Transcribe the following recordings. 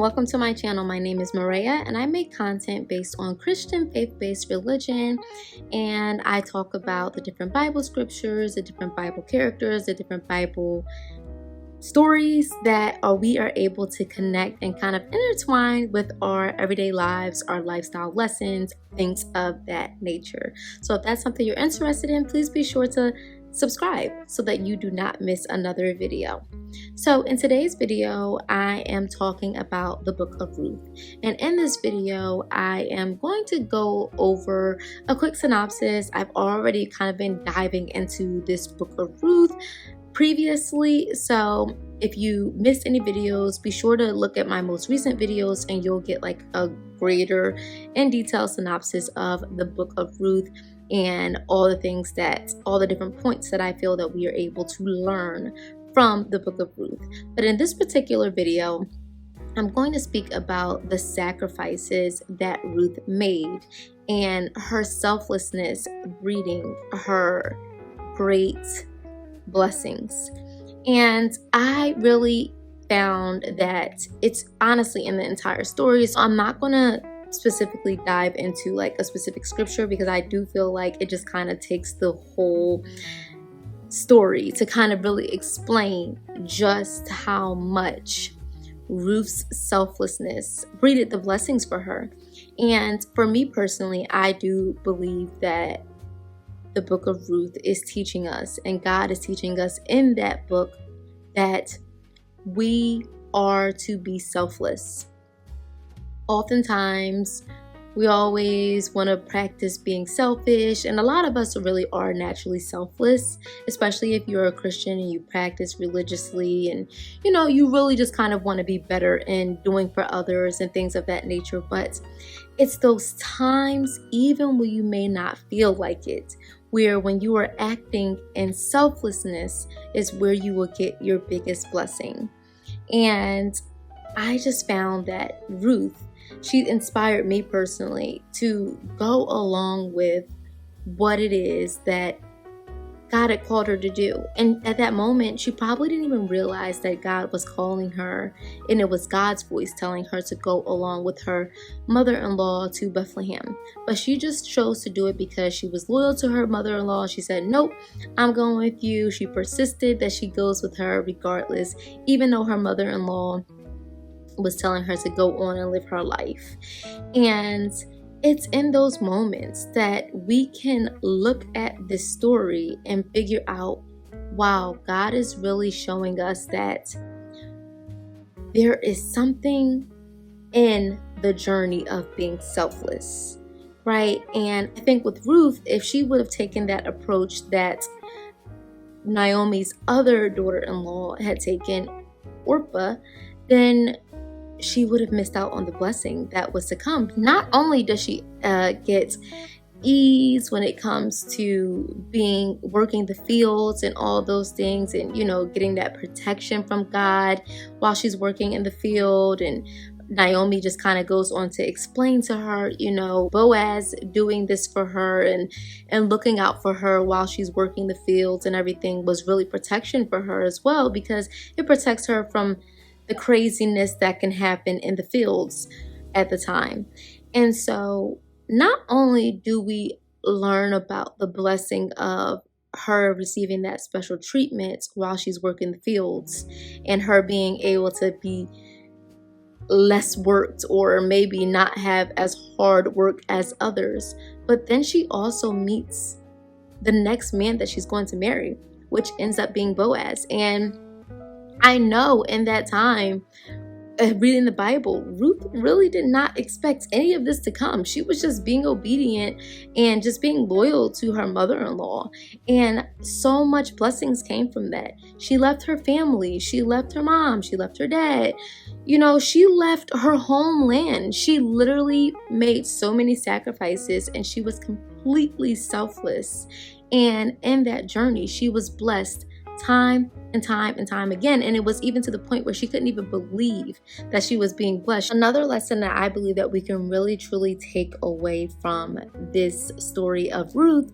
Welcome to my channel. My name is Maria and I make content based on Christian faith-based religion, and I talk about the different Bible scriptures, the different Bible characters, the different Bible stories that we are able to connect and kind of intertwine with our everyday lives, our lifestyle lessons, things of that nature. So if that's something you're interested in, please be sure to subscribe so that you do not miss another video. So in today's video, I am talking about the Book of Ruth. And in this video, I am going to go over a quick synopsis. I've already kind of been diving into this Book of Ruth previously, so if you missed any videos, be sure to look at my most recent videos and you'll get like a greater in detail synopsis of the Book of Ruth and all the different points that I feel that we are able to learn from the Book of Ruth. But in this particular video, I'm going to speak about the sacrifices that Ruth made and her selflessness breeding her great blessings. And I really found that it's honestly in the entire story, so I'm not gonna specifically dive into like a specific scripture because I do feel like it just kind of takes the whole story to kind of really explain just how much Ruth's selflessness breeded the blessings for her. And for me personally, I do believe that the Book of Ruth is teaching us, and God is teaching us in that book, that we are to be selfless. Oftentimes, we always want to practice being selfish, and a lot of us really are naturally selfless, especially if you're a Christian and you practice religiously and you really just kind of want to be better in doing for others and things of that nature. But it's those times, even when you may not feel like it, where when you are acting in selflessness is where you will get your biggest blessing. And I just found that Ruth, she inspired me personally to go along with what it is that God had called her to do. And at that moment, she probably didn't even realize that God was calling her, and it was God's voice telling her to go along with her mother-in-law to Bethlehem. But she just chose to do it because she was loyal to her mother-in-law. She said, nope, I'm going with you. She persisted that she goes with her regardless, even though her mother-in-law was telling her to go on and live her life. And it's in those moments that we can look at this story and figure out, wow, God is really showing us that there is something in the journey of being selfless, right? And I think with Ruth, if she would have taken that approach that Naomi's other daughter-in-law had taken, Orpah, then she would have missed out on the blessing that was to come. Not only does she get ease when it comes to working the fields and all those things, and getting that protection from God while she's working in the field, and Naomi just kind of goes on to explain to her, Boaz doing this for her and looking out for her while she's working the fields and everything was really protection for her as well, because it protects her from the craziness that can happen in the fields at the time. And so not only do we learn about the blessing of her receiving that special treatment while she's working the fields and her being able to be less worked or maybe not have as hard work as others, but then she also meets the next man that she's going to marry, which ends up being Boaz. And I know in that time, reading the Bible, Ruth really did not expect any of this to come. She was just being obedient and just being loyal to her mother-in-law. And so much blessings came from that. She left her family. She left her mom. She left her dad. She left her homeland. She literally made so many sacrifices, and she was completely selfless. And in that journey, she was blessed time and time again. And it was even to the point where she couldn't even believe that she was being blessed. Another lesson that I believe that we can really truly take away from this story of Ruth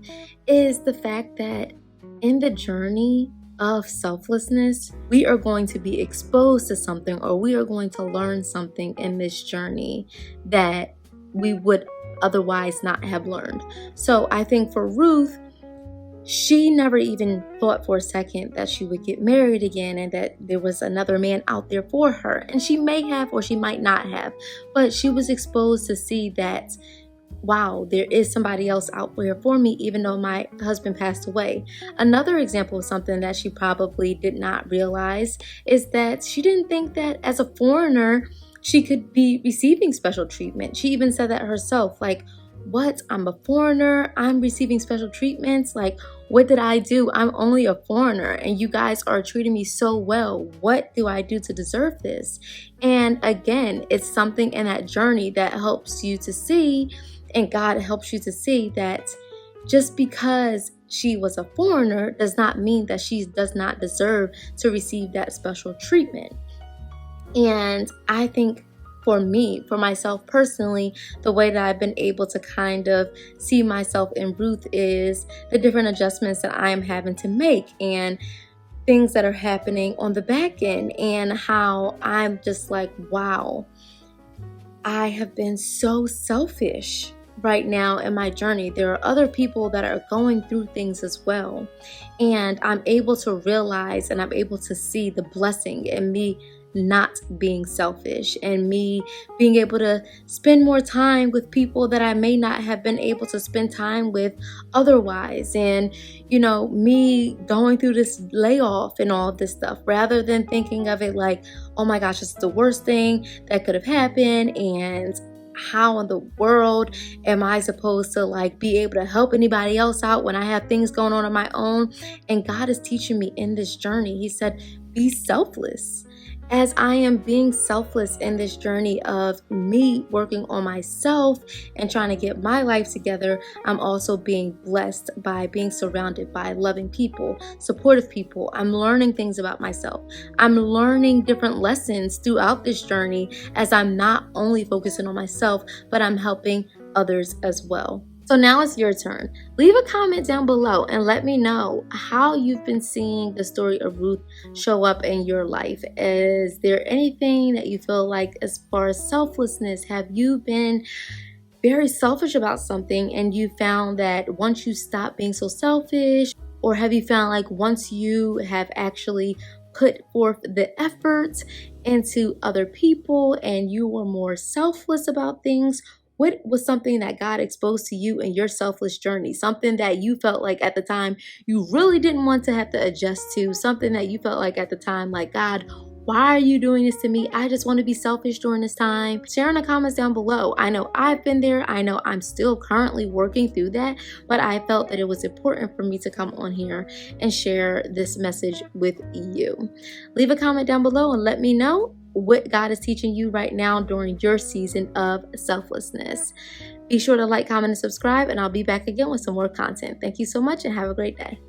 is the fact that in the journey of selflessness, we are going to be exposed to something, or we are going to learn something in this journey that we would otherwise not have learned. So I think for Ruth, she never even thought for a second that she would get married again and that there was another man out there for her. And she may have, or she might not have, but she was exposed to see that, wow, there is somebody else out there for me, even though my husband passed away. Another example of something that she probably did not realize is that she didn't think that as a foreigner, she could be receiving special treatment. She even said that herself, like, what? I'm a foreigner. I'm receiving special treatments. Like, what did I do? I'm only a foreigner and you guys are treating me so well. What do I do to deserve this? And again, it's something in that journey that helps you to see, and God helps you to see that just because she was a foreigner does not mean that she does not deserve to receive that special treatment. And I think for me, for myself personally, the way that I've been able to kind of see myself in Ruth is the different adjustments that I'm having to make and things that are happening on the back end, and how I'm just like, wow, I have been so selfish right now in my journey. There are other people that are going through things as well. And I'm able to realize and I'm able to see the blessing in me not being selfish, and me being able to spend more time with people that I may not have been able to spend time with otherwise. And, me going through this layoff and all of this stuff, rather than thinking of it like, oh my gosh, it's the worst thing that could have happened. And how in the world am I supposed to be able to help anybody else out when I have things going on my own? And God is teaching me in this journey. He said, be selfless. As I am being selfless in this journey of me working on myself and trying to get my life together, I'm also being blessed by being surrounded by loving people, supportive people. I'm learning things about myself. I'm learning different lessons throughout this journey as I'm not only focusing on myself, but I'm helping others as well. So now it's your turn. Leave a comment down below and let me know how you've been seeing the story of Ruth show up in your life. Is there anything that you feel like, as far as selflessness, have you been very selfish about something and you found that once you stop being so selfish, or have you found like once you have actually put forth the effort into other people and you were more selfless about things? What was something that God exposed to you in your selfless journey? Something that you felt like at the time you really didn't want to have to adjust to. Something that you felt like at the time, like, God, why are you doing this to me? I just want to be selfish during this time. Share in the comments down below. I know I've been there. I know I'm still currently working through that, but I felt that it was important for me to come on here and share this message with you. Leave a comment down below and let me know what God is teaching you right now during your season of selflessness. Be sure to like, comment, and subscribe, and I'll be back again with some more content. Thank you so much and have a great day.